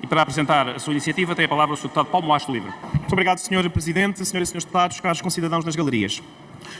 E para apresentar a sua iniciativa tem a palavra o Sr. Deputado Paulo Moasto Livre. Muito obrigado, Sr. Presidente, Senhoras e Srs. Deputados, caros concidadãos nas galerias.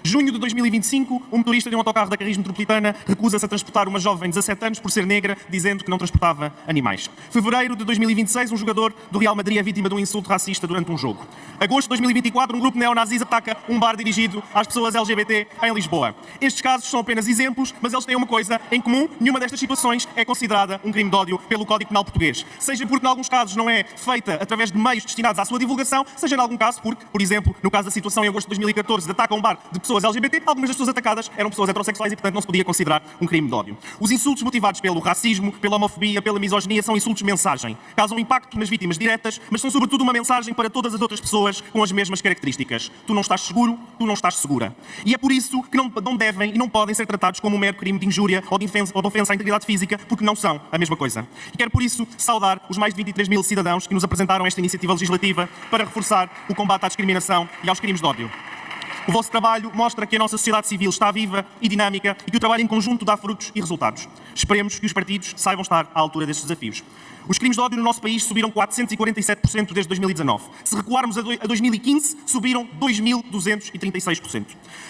Junho de 2025, um motorista de um autocarro da Carris Metropolitana recusa-se a transportar uma jovem de 17 anos por ser negra, dizendo que não transportava animais. Fevereiro de 2026, um jogador do Real Madrid é vítima de um insulto racista durante um jogo. Agosto de 2024, um grupo neonazis ataca um bar dirigido às pessoas LGBT em Lisboa. Estes casos são apenas exemplos, mas eles têm uma coisa em comum: nenhuma destas situações é considerada um crime de ódio pelo Código Penal português. Seja porque, em alguns casos, não é feita através de meios destinados à sua divulgação, seja, em algum caso, porque, por exemplo, no caso da situação em agosto de 2014 de ataque a um bar de pessoas LGBT, algumas das pessoas atacadas eram pessoas heterossexuais e, portanto, não se podia considerar um crime de ódio. Os insultos motivados pelo racismo, pela homofobia, pela misoginia são insultos-mensagem. Causam impacto nas vítimas diretas, mas são, sobretudo, uma mensagem para todas as outras pessoas com as mesmas características. Tu não estás seguro, tu não estás segura. E é por isso que não devem e não podem ser tratados como um mero crime de injúria ou de ofensa à integridade física, porque não são a mesma coisa. E quero, por isso, saudar os mais de 23 mil cidadãos que nos apresentaram esta iniciativa legislativa para reforçar o combate à discriminação e aos crimes de ódio. O vosso trabalho mostra que a nossa sociedade civil está viva e dinâmica e que o trabalho em conjunto dá frutos e resultados. Esperemos que os partidos saibam estar à altura destes desafios. Os crimes de ódio no nosso país subiram 447% desde 2019. Se recuarmos a 2015, subiram 2.236%.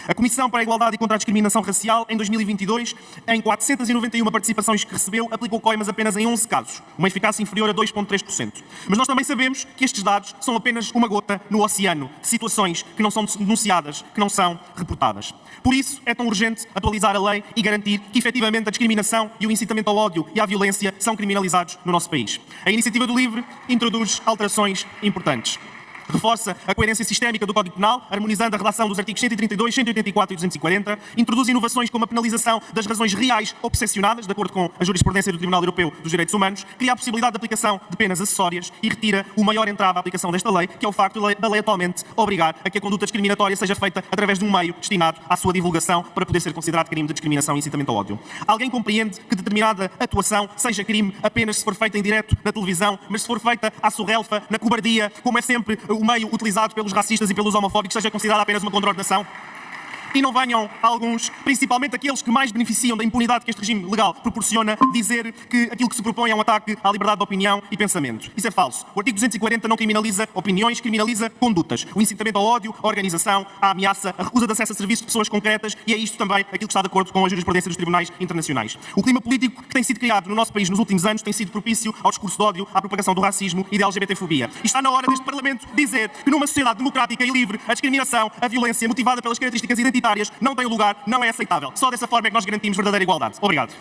A Comissão para a Igualdade e contra a Discriminação Racial, em 2022, em 491 participações que recebeu, aplicou coimas apenas em 11 casos, uma eficácia inferior a 2,3%. Mas nós também sabemos que estes dados são apenas uma gota no oceano de situações que não são denunciadas, que não são reportadas. Por isso, é tão urgente atualizar a lei e garantir que, efetivamente, a discriminação e o incitamento ao ódio e à violência são criminalizados no nosso país. A iniciativa do LIVRE introduz alterações importantes. Reforça a coerência sistémica do Código Penal, harmonizando a redação dos artigos 132, 184 e 240, introduz inovações como a penalização das razões reais ou percepcionadas, de acordo com a jurisprudência do Tribunal Europeu dos Direitos Humanos, cria a possibilidade de aplicação de penas acessórias e retira o maior entrave à aplicação desta lei, que é o facto da lei atualmente obrigar a que a conduta discriminatória seja feita através de um meio destinado à sua divulgação para poder ser considerado crime de discriminação e incitamento ao ódio. Alguém compreende que determinada atuação seja crime apenas se for feita em direto na televisão, mas se for feita à surrelfa, na cobardia, como é sempre o meio utilizado pelos racistas e pelos homofóbicos, seja considerado apenas uma contraordenação? E não venham alguns, principalmente aqueles que mais beneficiam da impunidade que este regime legal proporciona, dizer que aquilo que se propõe é um ataque à liberdade de opinião e pensamento. Isso é falso. O artigo 240 não criminaliza opiniões, criminaliza condutas. O incitamento ao ódio, a organização, a ameaça, a recusa de acesso a serviços de pessoas concretas, e é isto também aquilo que está de acordo com a jurisprudência dos tribunais internacionais. O clima político que tem sido criado no nosso país nos últimos anos tem sido propício ao discurso de ódio, à propagação do racismo e da LGBTfobia. E está na hora deste Parlamento dizer que numa sociedade democrática e livre, a discriminação, a violência motivada pelas características identitárias não tem lugar, não é aceitável. Só dessa forma é que nós garantimos verdadeira igualdade. Obrigado.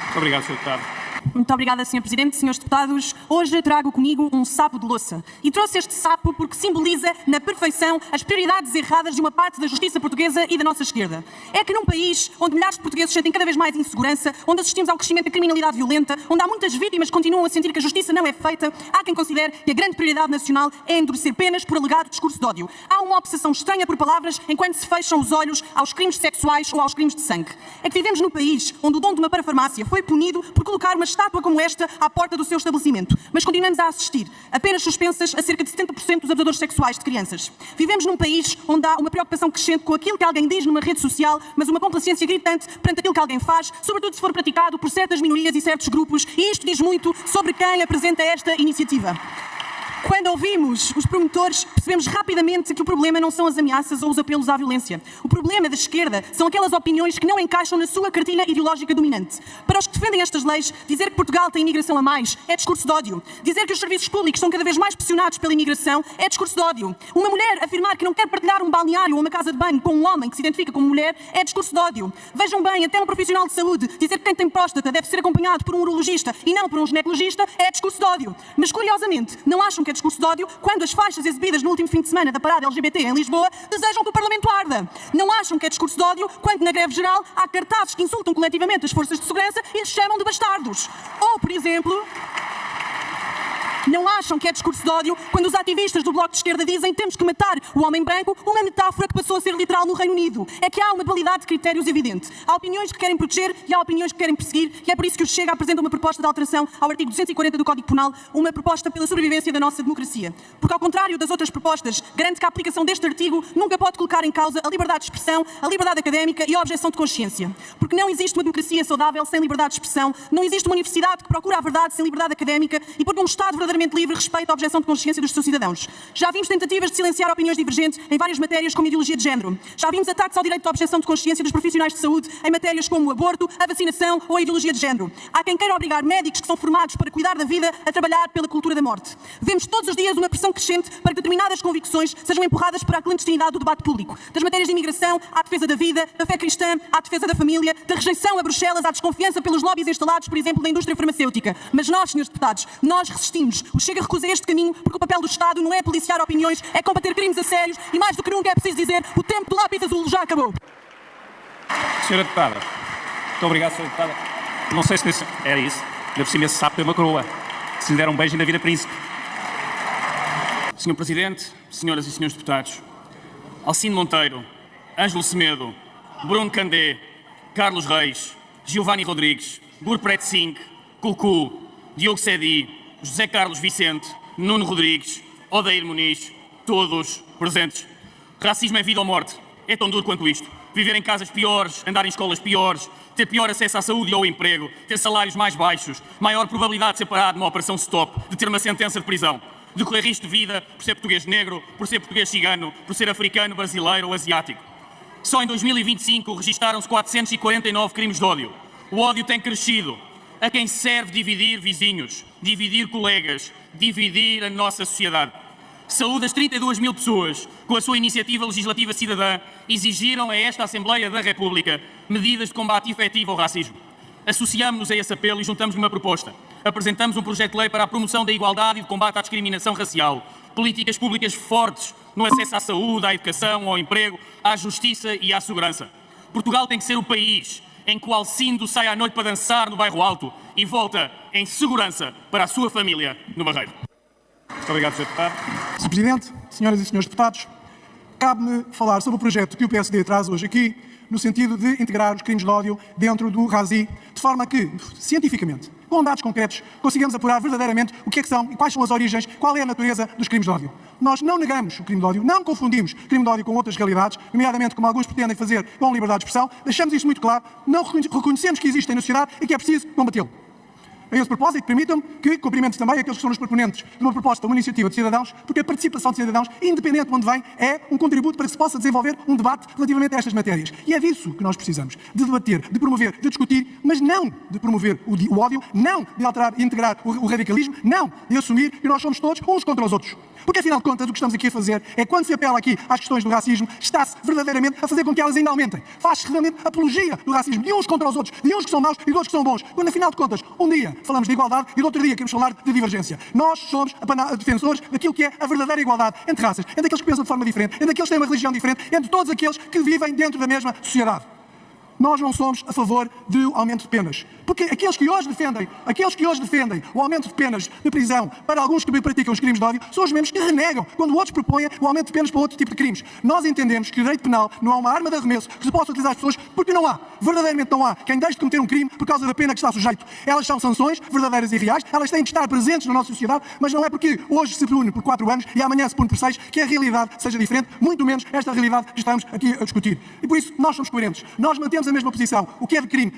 Muito obrigado, Sr. Deputado. Muito obrigada, Sr. Presidente. Senhores deputados, hoje trago comigo um sapo de louça. E trouxe este sapo porque simboliza, na perfeição, as prioridades erradas de uma parte da justiça portuguesa e da nossa esquerda. É que num país onde milhares de portugueses sentem cada vez mais insegurança, onde assistimos ao crescimento da criminalidade violenta, onde há muitas vítimas que continuam a sentir que a justiça não é feita, há quem considere que a grande prioridade nacional é endurecer penas por alegado discurso de ódio. Há uma obsessão estranha por palavras enquanto se fecham os olhos aos crimes sexuais ou aos crimes de sangue. É que vivemos num país onde o dono de uma parafarmácia foi punido por colocar uma estátua como esta à porta do seu estabelecimento, mas continuamos a assistir a penas suspensas a cerca de 70% dos abusadores sexuais de crianças. Vivemos num país onde há uma preocupação crescente com aquilo que alguém diz numa rede social, mas uma complacência gritante perante aquilo que alguém faz, sobretudo se for praticado por certas minorias e certos grupos, e isto diz muito sobre quem apresenta esta iniciativa. Quando ouvimos os promotores, percebemos rapidamente que o problema não são as ameaças ou os apelos à violência. O problema da esquerda são aquelas opiniões que não encaixam na sua cartilha ideológica dominante. Para os que defendem estas leis, dizer que Portugal tem imigração a mais é discurso de ódio. Dizer que os serviços públicos são cada vez mais pressionados pela imigração é discurso de ódio. Uma mulher afirmar que não quer partilhar um balneário ou uma casa de banho com um homem que se identifica como mulher é discurso de ódio. Vejam bem, até um profissional de saúde dizer que quem tem próstata deve ser acompanhado por um urologista e não por um ginecologista é discurso de ódio. Mas, curiosamente, não acham que é discurso de ódio quando as faixas exibidas no último fim de semana da parada LGBT em Lisboa desejam que o Parlamento arda? Não acham que é discurso de ódio quando na greve geral há cartazes que insultam coletivamente as forças de segurança e lhes chamam de bastardos? Ou, por exemplo, não acham que é discurso de ódio quando os ativistas do Bloco de Esquerda dizem que temos que matar o homem branco, uma metáfora que passou a ser literal no Reino Unido? É que há uma dualidade de critérios evidente. Há opiniões que querem proteger e há opiniões que querem perseguir, e é por isso que o Chega apresenta uma proposta de alteração ao artigo 240 do Código Penal, uma proposta pela sobrevivência da nossa democracia. Porque, ao contrário das outras propostas, garante que a aplicação deste artigo nunca pode colocar em causa a liberdade de expressão, a liberdade académica e a objeção de consciência. Porque não existe uma democracia saudável sem liberdade de expressão, não existe uma universidade que procura a verdade sem liberdade académica, e porque um Estado verdadeiramente verdadeiramente livre respeito à objeção de consciência dos seus cidadãos. Já vimos tentativas de silenciar opiniões divergentes em várias matérias como ideologia de género. Já vimos ataques ao direito de objeção de consciência dos profissionais de saúde em matérias como o aborto, a vacinação ou a ideologia de género. Há quem queira obrigar médicos que são formados para cuidar da vida a trabalhar pela cultura da morte. Vemos todos os dias uma pressão crescente para que determinadas convicções sejam empurradas para a clandestinidade do debate público. Das matérias de imigração à defesa da vida, da fé cristã à defesa da família, da rejeição a Bruxelas à desconfiança pelos lobbies instalados, por exemplo, da indústria farmacêutica. Mas nós, senhores deputados, nós resistimos. O Chega recusa este caminho porque o papel do Estado não é policiar opiniões, é combater crimes a sérios e, mais do que nunca, é preciso dizer: o tempo do lápis azul já acabou. Senhora Deputada, muito obrigado, Senhora Deputada. Não sei se era isso. Ainda por cima esse sapo tem uma coroa. Se lhe der um beijo ainda vira príncipe. Senhor Presidente, senhoras e senhores deputados, Alcino Monteiro, Ângelo Semedo, Bruno Candé, Carlos Reis, Giovanni Rodrigues, Gurpreet Singh, Cucu, Diogo Sedi, José Carlos Vicente, Nuno Rodrigues, Odair Muniz, todos presentes. Racismo é vida ou morte. É tão duro quanto isto. Viver em casas piores, andar em escolas piores, ter pior acesso à saúde e ao emprego, ter salários mais baixos, maior probabilidade de ser parado numa operação stop, de ter uma sentença de prisão, de correr risco de vida por ser português negro, por ser português cigano, por ser africano, brasileiro ou asiático. Só em 2025 registaram-se 449 crimes de ódio. O ódio tem crescido. A quem serve dividir vizinhos, dividir colegas, dividir a nossa sociedade. Saúde as 32 mil pessoas, com a sua iniciativa legislativa cidadã, exigiram a esta Assembleia da República medidas de combate efetivo ao racismo. Associamos-nos a esse apelo e juntamos uma proposta. Apresentamos um projeto de lei para a promoção da igualdade e de combate à discriminação racial. Políticas públicas fortes no acesso à saúde, à educação, ao emprego, à justiça e à segurança. Portugal tem que ser o país em que o Alcindo sai à noite para dançar no Bairro Alto e volta em segurança para a sua família no Barreiro. Muito obrigado, Sr. Deputado. Sr. Presidente, senhoras e senhores deputados, cabe-me falar sobre o projeto que o PSD traz hoje aqui, no sentido de integrar os crimes de ódio dentro do RASI, de forma que, cientificamente, com dados concretos, consigamos apurar verdadeiramente o que é que são e quais são as origens, qual é a natureza dos crimes de ódio. Nós não negamos o crime de ódio, não confundimos crime de ódio com outras realidades, nomeadamente como alguns pretendem fazer com liberdade de expressão, deixamos isso muito claro, não reconhecemos que existem na sociedade e que é preciso combatê-lo. A esse propósito, permitam-me que cumprimente também aqueles que são os proponentes de uma proposta, uma iniciativa de cidadãos, porque a participação de cidadãos, independente de onde vem, é um contributo para que se possa desenvolver um debate relativamente a estas matérias. E é disso que nós precisamos, de debater, de promover, de discutir, mas não de promover o ódio, não de alterar e integrar o radicalismo, não de assumir que nós somos todos uns contra os outros. Porque, afinal de contas, o que estamos aqui a fazer é, quando se apela aqui às questões do racismo, está-se verdadeiramente a fazer com que elas ainda aumentem. Faz-se realmente apologia do racismo, de uns contra os outros, de uns que são maus e de outros que são bons. Quando, afinal de contas, um dia falamos de igualdade e do outro dia queremos falar de divergência. Nós somos defensores daquilo que é a verdadeira igualdade entre raças, entre aqueles que pensam de forma diferente, entre aqueles que têm uma religião diferente, entre todos aqueles que vivem dentro da mesma sociedade. Nós não somos a favor do aumento de penas. Porque aqueles que hoje defendem o aumento de penas de prisão para alguns que praticam os crimes de ódio são os mesmos que renegam quando outros propõem o aumento de penas para outro tipo de crimes. Nós entendemos que o direito penal não é uma arma de arremesso que se possa utilizar as pessoas, porque não há. Verdadeiramente não há quem deixe de cometer um crime por causa da pena que está sujeito. Elas são sanções verdadeiras e reais, elas têm de estar presentes na nossa sociedade, mas não é porque hoje se pune por 4 anos e amanhã se pune por 6 que a realidade seja diferente, muito menos esta realidade que estamos aqui a discutir. E por isso nós somos coerentes. Nós mantemos a mesma posição. O que é de crime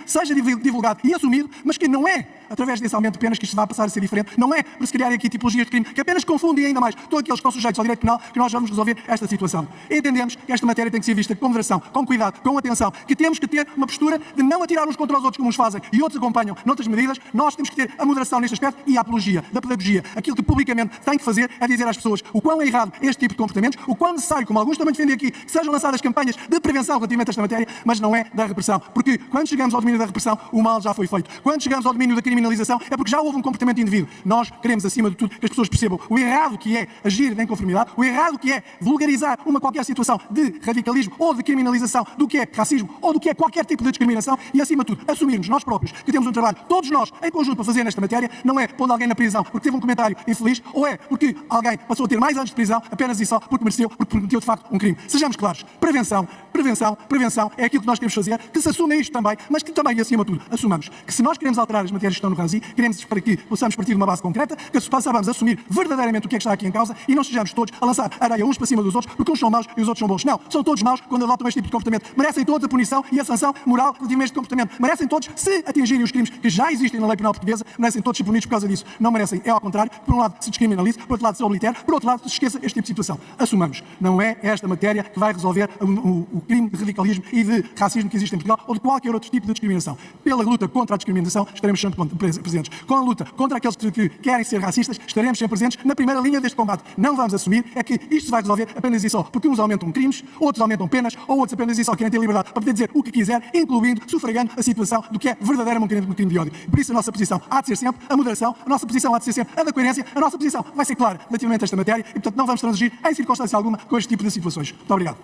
seja divulgado e assumido, mas que não é através desse aumento de penas que isto vai passar a ser diferente, não é por se criarem aqui tipologias de crime que apenas confundem ainda mais todos aqueles que estão sujeitos ao direito penal que nós vamos resolver esta situação. Entendemos que esta matéria tem que ser vista com moderação, com cuidado, com atenção, que temos que ter uma postura de não atirar uns contra os outros como uns fazem e outros acompanham noutras medidas. Nós temos que ter a moderação neste aspecto e a apologia da pedagogia. Aquilo que publicamente tem que fazer é dizer às pessoas o quão é errado este tipo de comportamentos, o quão necessário, como alguns também defendem aqui, que sejam lançadas campanhas de prevenção relativamente a esta matéria, mas não é da repressão. Porque quando chegamos ao domínio da repressão, o mal já foi feito. Quando chegamos ao domínio da criminalização, é porque já houve um comportamento indivíduo. Nós queremos, acima de tudo, que as pessoas percebam o errado que é agir em conformidade, o errado que é vulgarizar qualquer situação de radicalismo ou de criminalização do que é racismo ou do que é qualquer tipo de discriminação e, acima de tudo, assumirmos nós próprios que temos um trabalho, todos nós, em conjunto, para fazer nesta matéria. Não é pondo alguém na prisão porque teve um comentário infeliz ou é porque alguém passou a ter mais anos de prisão apenas e só porque mereceu, porque cometeu de facto um crime. Sejamos claros. Prevenção, prevenção, prevenção. compreensão é aquilo que nós queremos fazer, que se assume isto também, mas que também, acima de tudo, assumamos que se nós queremos alterar as matérias que estão no RASI, queremos para que possamos partir de uma base concreta, que possamos assumir verdadeiramente o que é que está aqui em causa e não estejamos todos a lançar areia uns para cima dos outros, porque uns são maus e os outros são bons. Não, são todos maus quando adotam este tipo de comportamento. Merecem todos a punição e a sanção moral relativamente a este comportamento. Merecem todos, se atingirem os crimes que já existem na lei penal portuguesa, merecem todos ser punidos por causa disso. Não merecem, é ao contrário, por um lado se descriminalize, por outro lado se oblitere, por outro lado se esqueça este tipo de situação. Assumamos, não é esta matéria que vai resolver o crime de radicalismo e de racismo que existe em Portugal ou de qualquer outro tipo de discriminação. Pela luta contra a discriminação estaremos sempre presentes. Com a luta contra aqueles que querem ser racistas, estaremos sempre presentes na primeira linha deste combate. Não vamos assumir é que isto se vai resolver apenas e só porque uns aumentam crimes, outros aumentam penas, ou outros apenas e só querem ter liberdade para poder dizer o que quiser, incluindo, sufragando a situação do que é verdadeiramente um crime de ódio. Por isso a nossa posição há de ser sempre a moderação, a nossa posição há de ser sempre a da coerência, a nossa posição vai ser clara relativamente a esta matéria e, portanto, não vamos transigir em circunstância alguma com este tipo de situações. Muito obrigado.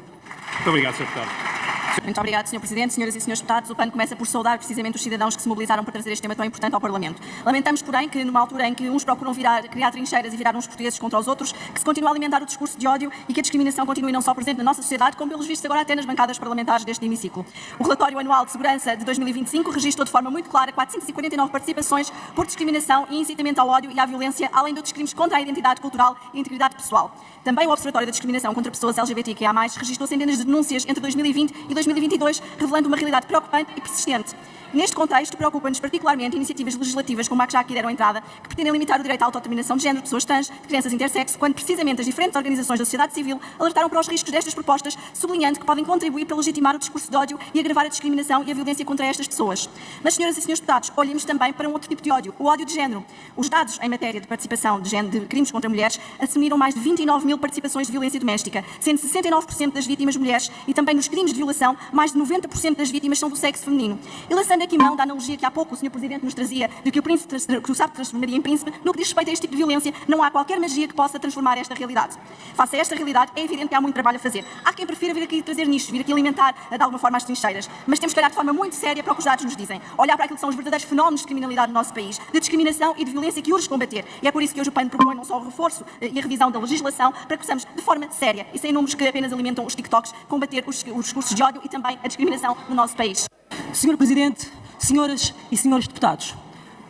Muito obrigado, Sr. Deputado. Muito obrigado, Sr. Presidente. Senhoras e Senhores Deputados, o PAN começa por saudar precisamente os cidadãos que se mobilizaram para trazer este tema tão importante ao Parlamento. Lamentamos, porém, que numa altura em que uns procuram criar trincheiras e virar uns portugueses contra os outros, que se continua a alimentar o discurso de ódio e que a discriminação continue não só presente na nossa sociedade, como pelos vistos agora até nas bancadas parlamentares deste hemiciclo. O relatório anual de segurança de 2025 registrou de forma muito clara 449 participações por discriminação e incitamento ao ódio e à violência, além de outros crimes contra a identidade cultural e integridade pessoal. Também o Observatório da Discriminação contra Pessoas LGBTQIA+, registrou centenas de denúncias entre 2020 e 2022, revelando uma realidade preocupante e persistente. Neste contexto, preocupa-nos particularmente iniciativas legislativas como a que já aqui deram entrada, que pretendem limitar o direito à autodeterminação de género de pessoas trans, de crianças intersexo, quando precisamente as diferentes organizações da sociedade civil alertaram para os riscos destas propostas, sublinhando que podem contribuir para legitimar o discurso de ódio e agravar a discriminação e a violência contra estas pessoas. Mas, senhoras e senhores deputados, olhemos também para um outro tipo de ódio, o ódio de género. Os dados em matéria de participação de crimes contra mulheres assumiram mais de 29 mil participações de violência doméstica, sendo 69% das vítimas mulheres, e também nos crimes de violação, mais de 90% das vítimas são do sexo feminino. E lançando aqui mão da analogia que há pouco o Sr. Presidente nos trazia de que o sapo transformaria em príncipe, no que diz respeito a este tipo de violência, não há qualquer magia que possa transformar esta realidade. Face a esta realidade, é evidente que há muito trabalho a fazer. Há quem prefira vir aqui trazer nichos, vir aqui alimentar de alguma forma as trincheiras, mas temos que olhar de forma muito séria para o que os dados nos dizem. Olhar para aquilo que são os verdadeiros fenómenos de criminalidade no nosso país, de discriminação e de violência que urge combater. E é por isso que hoje o PAN propõe não só o reforço e a revisão da legislação, para que possamos, de forma séria e sem números que apenas alimentam os TikToks, combater os discursos de ódio e também a discriminação no nosso país. Senhor Presidente, senhoras e senhores deputados,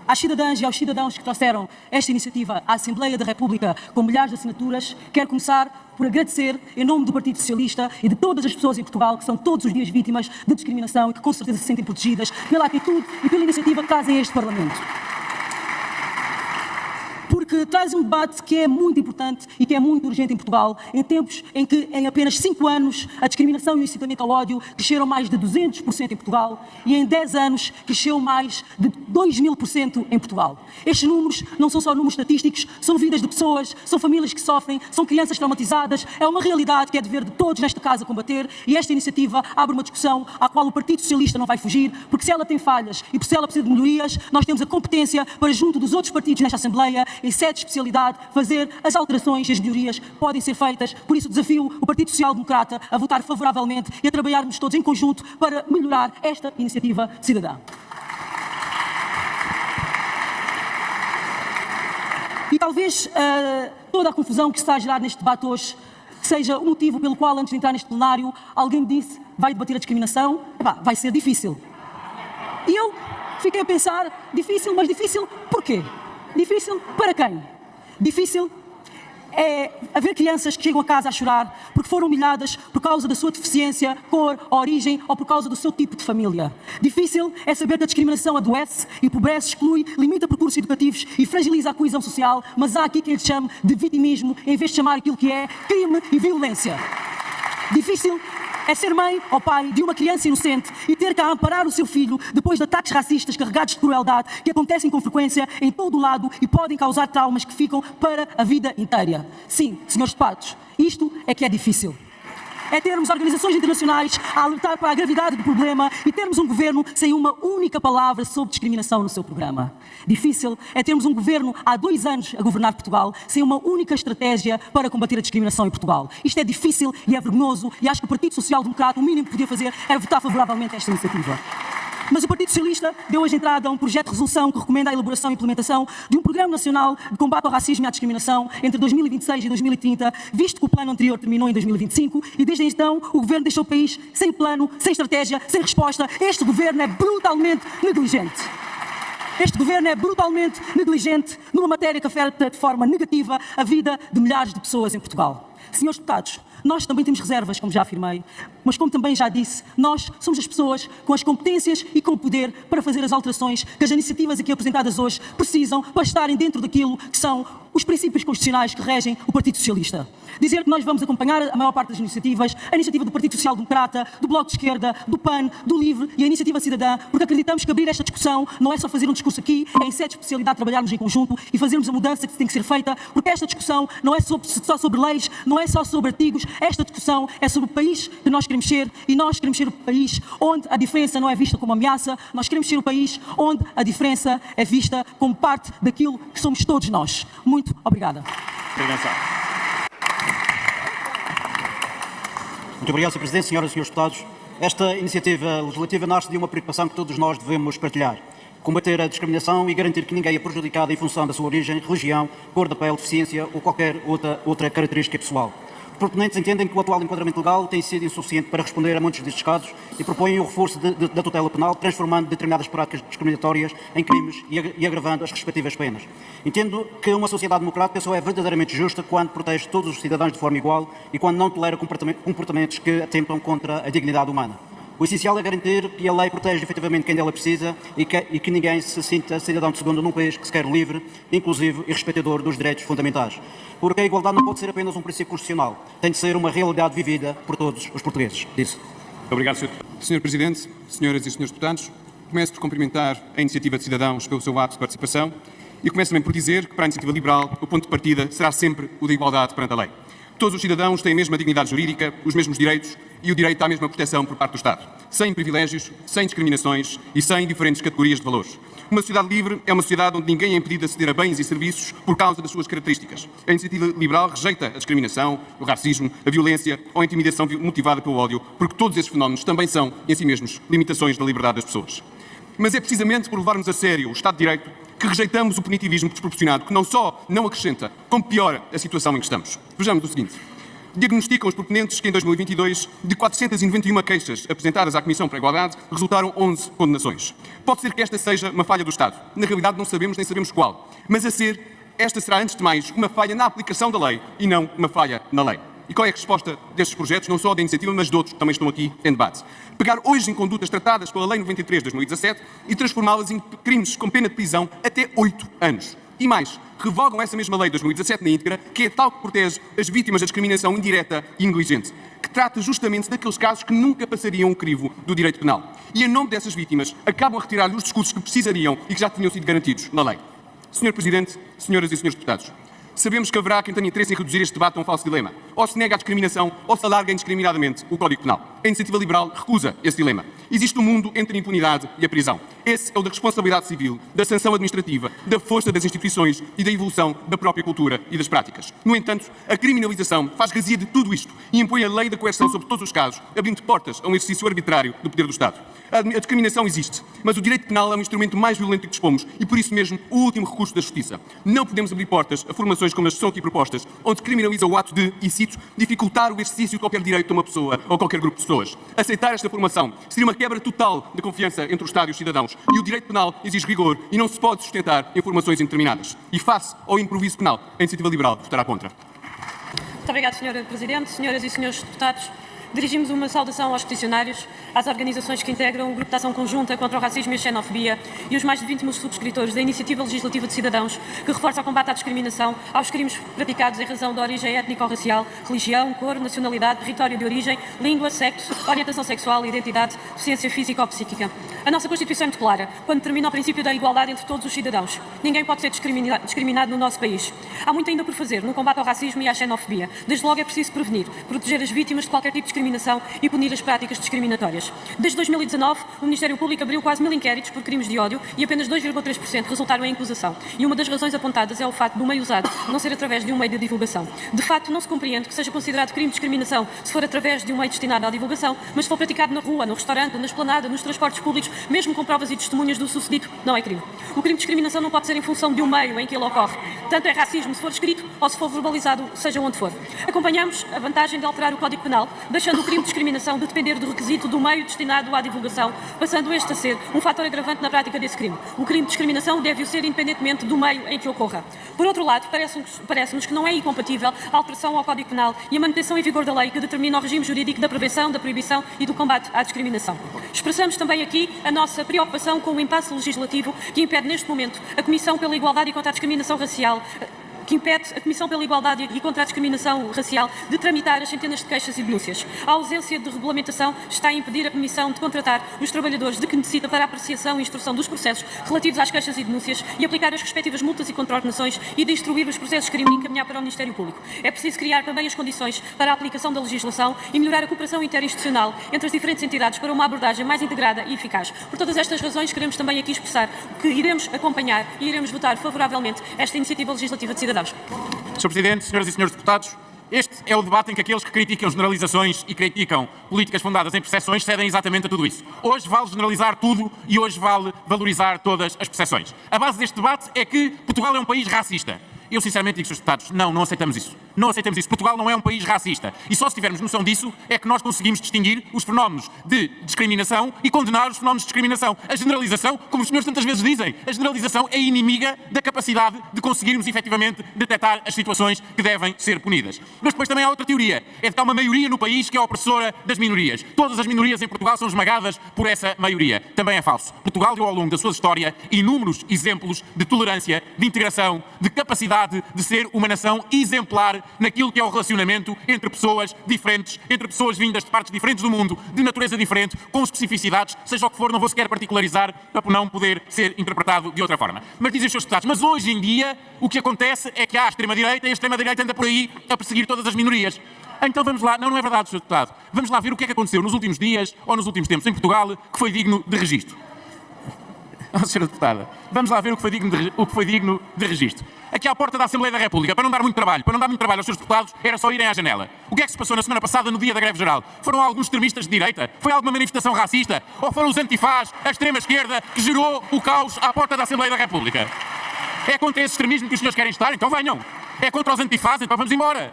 às cidadãs e aos cidadãos que trouxeram esta iniciativa à Assembleia da República com milhares de assinaturas, quero começar por agradecer, em nome do Partido Socialista e de todas as pessoas em Portugal que são todos os dias vítimas de discriminação e que com certeza se sentem protegidas pela atitude e pela iniciativa que trazem a este Parlamento. Porque traz um debate que é muito importante e que é muito urgente em Portugal, em tempos em que, em apenas 5 anos, a discriminação e o incitamento ao ódio cresceram mais de 200% em Portugal e em 10 anos cresceu mais de 2000% em Portugal. Estes números não são só números estatísticos, são vidas de pessoas, são famílias que sofrem, são crianças traumatizadas, é uma realidade que é dever de todos nesta casa combater e esta iniciativa abre uma discussão à qual o Partido Socialista não vai fugir, porque se ela tem falhas e se ela precisa de melhorias, nós temos a competência para, junto dos outros partidos nesta Assembleia, em sede de especialidade, fazer as alterações e as melhorias podem ser feitas. Por isso desafio o Partido Social Democrata a votar favoravelmente e a trabalharmos todos em conjunto para melhorar esta iniciativa cidadã. E talvez toda a confusão que se está a gerar neste debate hoje seja o motivo pelo qual, antes de entrar neste plenário, alguém disse: vai debater a discriminação? Epá, vai ser difícil. E eu fiquei a pensar: difícil, mas difícil porquê? Difícil para quem? Difícil é haver crianças que chegam a casa a chorar porque foram humilhadas por causa da sua deficiência, cor, origem ou por causa do seu tipo de família. Difícil é saber que a discriminação adoece, empobrece, exclui, limita percursos educativos e fragiliza a coesão social, mas há aqui quem lhe chame de vitimismo em vez de chamar aquilo que é crime e violência. Difícil é ser mãe ou pai de uma criança inocente e ter que amparar o seu filho depois de ataques racistas carregados de crueldade que acontecem com frequência em todo o lado e podem causar traumas que ficam para a vida inteira. Sim, senhores deputados, isto é que é difícil. É termos organizações internacionais a alertar para a gravidade do problema e termos um governo sem uma única palavra sobre discriminação no seu programa. Difícil é termos um governo há 2 anos a governar Portugal sem uma única estratégia para combater a discriminação em Portugal. Isto é difícil e é vergonhoso e acho que o Partido Social Democrata o mínimo que podia fazer era votar favoravelmente a esta iniciativa. Mas o Partido Socialista deu hoje entrada a um projeto de resolução que recomenda a elaboração e implementação de um Programa Nacional de Combate ao Racismo e à Discriminação entre 2026 e 2030, visto que o plano anterior terminou em 2025 e desde então o Governo deixou o país sem plano, sem estratégia, sem resposta. Este Governo é brutalmente negligente. Este Governo é brutalmente negligente numa matéria que afeta de forma negativa a vida de milhares de pessoas em Portugal. Senhores deputados, nós também temos reservas, como já afirmei, mas como também já disse, nós somos as pessoas com as competências e com o poder para fazer as alterações que as iniciativas aqui apresentadas hoje precisam para estarem dentro daquilo que são os princípios constitucionais que regem o Partido Socialista. Dizer que nós vamos acompanhar a maior parte das iniciativas, a iniciativa do Partido Social Democrata, do Bloco de Esquerda, do PAN, do LIVRE e a Iniciativa Cidadã, porque acreditamos que abrir esta discussão não é só fazer um discurso aqui, é em sede de especialidade trabalharmos em conjunto e fazermos a mudança que tem que ser feita, porque esta discussão não é só sobre leis, não é só sobre artigos, esta discussão é sobre o país que nós queremos ser e nós queremos ser o país onde a diferença não é vista como ameaça, nós queremos ser o país onde a diferença é vista como parte daquilo que somos todos nós. Muito obrigada. Muito obrigado, Sr. Presidente, senhoras e senhores deputados. Esta iniciativa legislativa nasce de uma preocupação que todos nós devemos partilhar. Combater a discriminação e garantir que ninguém é prejudicado em função da sua origem, religião, cor da pele, deficiência ou qualquer outra característica pessoal. Os proponentes entendem que o atual enquadramento legal tem sido insuficiente para responder a muitos destes casos e propõem o reforço da tutela penal, transformando determinadas práticas discriminatórias em crimes e agravando as respectivas penas. Entendo que uma sociedade democrática só é verdadeiramente justa quando protege todos os cidadãos de forma igual e quando não tolera comportamentos que atentam contra a dignidade humana. O essencial é garantir que a lei protege efetivamente quem dela precisa e que ninguém se sinta cidadão de segunda num país que se quer livre, inclusivo e respeitador dos direitos fundamentais. Porque a igualdade não pode ser apenas um princípio constitucional, tem de ser uma realidade vivida por todos os portugueses. Disse. Obrigado, Sr. Sr. Presidente, senhoras e senhores deputados, começo por cumprimentar a Iniciativa de Cidadãos pelo seu ato de participação e começo também por dizer que para a Iniciativa Liberal o ponto de partida será sempre o da igualdade perante a lei. Todos os cidadãos têm a mesma dignidade jurídica, os mesmos direitos e o direito à mesma proteção por parte do Estado, sem privilégios, sem discriminações e sem diferentes categorias de valores. Uma sociedade livre é uma sociedade onde ninguém é impedido de aceder a bens e serviços por causa das suas características. A Iniciativa Liberal rejeita a discriminação, o racismo, a violência ou a intimidação motivada pelo ódio, porque todos esses fenómenos também são, em si mesmos, limitações da liberdade das pessoas. Mas é precisamente por levarmos a sério o Estado de Direito que rejeitamos o punitivismo desproporcionado, que não só não acrescenta, como piora a situação em que estamos. Vejamos o seguinte. Diagnosticam os proponentes que em 2022, de 491 queixas apresentadas à Comissão para a Igualdade, resultaram 11 condenações. Pode ser que esta seja uma falha do Estado. Na realidade não sabemos nem sabemos qual. Mas esta será antes de mais uma falha na aplicação da lei e não uma falha na lei. E qual é a resposta destes projetos, não só da iniciativa, mas de outros que também estão aqui em debate? Pegar hoje em condutas tratadas pela Lei 93 de 2017 e transformá-las em crimes com pena de prisão até 8 anos. E mais, revogam essa mesma lei de 2017 na íntegra, que é tal que protege as vítimas da discriminação indireta e negligente, que trata justamente daqueles casos que nunca passariam o crivo do direito penal. E em nome dessas vítimas, acabam a retirar-lhe os discursos que precisariam e que já tinham sido garantidos na lei. Sr. Presidente, senhoras e senhores deputados, sabemos que haverá quem tenha interesse em reduzir este debate a um falso dilema. Ou se nega a discriminação, ou se alarga indiscriminadamente o Código Penal. A Iniciativa Liberal recusa esse dilema. Existe um mundo entre a impunidade e a prisão. Esse é o da responsabilidade civil, da sanção administrativa, da força das instituições e da evolução da própria cultura e das práticas. No entanto, a criminalização faz razia de tudo isto e impõe a lei da coerção sobre todos os casos, abrindo portas a um exercício arbitrário do poder do Estado. A discriminação existe, mas o direito penal é um instrumento mais violento que dispomos e, por isso mesmo, o último recurso da justiça. Não podemos abrir portas a formações como as que são aqui propostas, onde se criminaliza o ato de, e cito, dificultar o exercício de qualquer direito a uma pessoa ou qualquer grupo de pessoas. Aceitar esta formação seria uma quebra total da confiança entre o Estado e os cidadãos. E o direito penal exige rigor e não se pode sustentar em formações indeterminadas. E face ao improviso penal, a Iniciativa Liberal votará contra. Muito obrigada, Sr. Presidente, senhoras e senhores deputados. Dirigimos uma saudação aos peticionários, às organizações que integram o Grupo de Ação Conjunta contra o Racismo e a Xenofobia e os mais de 20 mil subscritores da Iniciativa Legislativa de Cidadãos que reforça o combate à discriminação, aos crimes praticados em razão da origem étnico-racial, religião, cor, nacionalidade, território de origem, língua, sexo, orientação sexual, identidade, deficiência física ou psíquica. A nossa Constituição é muito clara, quando determina o princípio da igualdade entre todos os cidadãos. Ninguém pode ser discriminado no nosso país. Há muito ainda por fazer no combate ao racismo e à xenofobia. Desde logo é preciso prevenir, proteger as vítimas de qualquer tipo de discriminação e punir as práticas discriminatórias. Desde 2019, o Ministério Público abriu quase 1000 inquéritos por crimes de ódio e apenas 2,3% resultaram em acusação. E uma das razões apontadas é o facto do meio usado não ser através de um meio de divulgação. De facto, não se compreende que seja considerado crime de discriminação se for através de um meio destinado à divulgação, mas se for praticado na rua, no restaurante, na esplanada, nos transportes públicos mesmo com provas e testemunhas do sucedido, não é crime. O crime de discriminação não pode ser em função de um meio em que ele ocorre. Tanto é racismo se for escrito ou se for verbalizado, seja onde for. Acompanhamos a vantagem de alterar o Código Penal, deixando o crime de discriminação de depender do requisito do meio destinado à divulgação, passando este a ser um fator agravante na prática desse crime. O crime de discriminação deve-o ser independentemente do meio em que ocorra. Por outro lado, parece-nos que não é incompatível a alteração ao Código Penal e a manutenção em vigor da lei que determina o regime jurídico da prevenção, da proibição e do combate à discriminação. Expressamos também aqui a nossa preocupação com o impasse legislativo que impede neste momento a Comissão pela Igualdade e contra a Discriminação Racial de tramitar as centenas de queixas e denúncias. A ausência de regulamentação está a impedir a Comissão de contratar os trabalhadores de que necessita para a apreciação e instrução dos processos relativos às queixas e denúncias e aplicar as respectivas multas e contraordenações e de instruir os processos de crime e encaminhar para o Ministério Público. É preciso criar também as condições para a aplicação da legislação e melhorar a cooperação interinstitucional entre as diferentes entidades para uma abordagem mais integrada e eficaz. Por todas estas razões, queremos também aqui expressar que iremos acompanhar e iremos votar favoravelmente esta iniciativa legislativa de cidadãos. Sr. Presidente, senhoras e senhores deputados, este é o debate em que aqueles que criticam generalizações e criticam políticas fundadas em percepções cedem exatamente a tudo isso. Hoje vale generalizar tudo e hoje vale valorizar todas as percepções. A base deste debate é que Portugal é um país racista. Eu sinceramente digo, Srs. Deputados, não aceitamos isso. Não aceitamos isso. Portugal não é um país racista. E só se tivermos noção disso é que nós conseguimos distinguir os fenómenos de discriminação e condenar os fenómenos de discriminação. A generalização, como os senhores tantas vezes dizem, a generalização é inimiga da capacidade de conseguirmos efetivamente detectar as situações que devem ser punidas. Mas depois também há outra teoria. É de que há uma maioria no país que é opressora das minorias. Todas as minorias em Portugal são esmagadas por essa maioria. Também é falso. Portugal deu ao longo da sua história inúmeros exemplos de tolerância, de integração, de capacidade de ser uma nação exemplar naquilo que é o relacionamento entre pessoas diferentes, entre pessoas vindas de partes diferentes do mundo, de natureza diferente, com especificidades, seja o que for, não vou sequer particularizar para não poder ser interpretado de outra forma. Mas dizem os seus deputados, mas hoje em dia o que acontece é que há a extrema-direita e a extrema-direita anda por aí a perseguir todas as minorias. Então vamos lá, não é verdade, Sr. Deputado, vamos lá ver o que é que aconteceu nos últimos dias ou nos últimos tempos em Portugal que foi digno de registro. Oh, Sra. Deputada, vamos lá ver o que foi digno de registro. Aqui à porta da Assembleia da República, para não dar muito trabalho aos Srs. Deputados, era só irem à janela. O que é que se passou na semana passada, no dia da greve geral? Foram alguns extremistas de direita? Foi alguma manifestação racista? Ou foram os antifás, a extrema-esquerda, que gerou o caos à porta da Assembleia da República? É contra esse extremismo que os senhores querem estar? Então venham. É contra os antifás? Então vamos embora.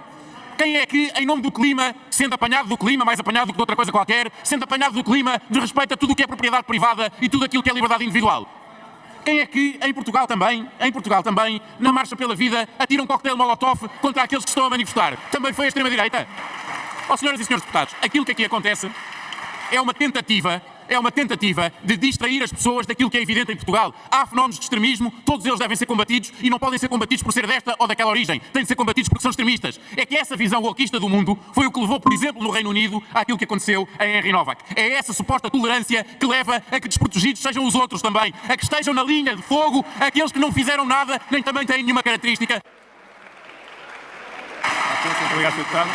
Quem é que, em nome do clima, sendo apanhado do clima, mais apanhado do que de outra coisa qualquer, sendo apanhado do clima, desrespeita tudo o que é propriedade privada e tudo aquilo que é liberdade individual? Quem é que, em Portugal também, na Marcha pela Vida, atira um coquetel Molotov contra aqueles que estão a manifestar? Também foi a extrema-direita? Ó, senhoras e senhores deputados, aquilo que aqui acontece é uma tentativa de distrair as pessoas daquilo que é evidente em Portugal. Há fenómenos de extremismo, todos eles devem ser combatidos e não podem ser combatidos por ser desta ou daquela origem. Têm de ser combatidos porque são extremistas. É que essa visão wokeista do mundo foi o que levou, por exemplo, no Reino Unido, àquilo que aconteceu a Henry Novak. É essa suposta tolerância que leva a que desprotegidos sejam os outros também, a que estejam na linha de fogo aqueles que não fizeram nada, nem também têm nenhuma característica. Obrigado, Sr. Deputado.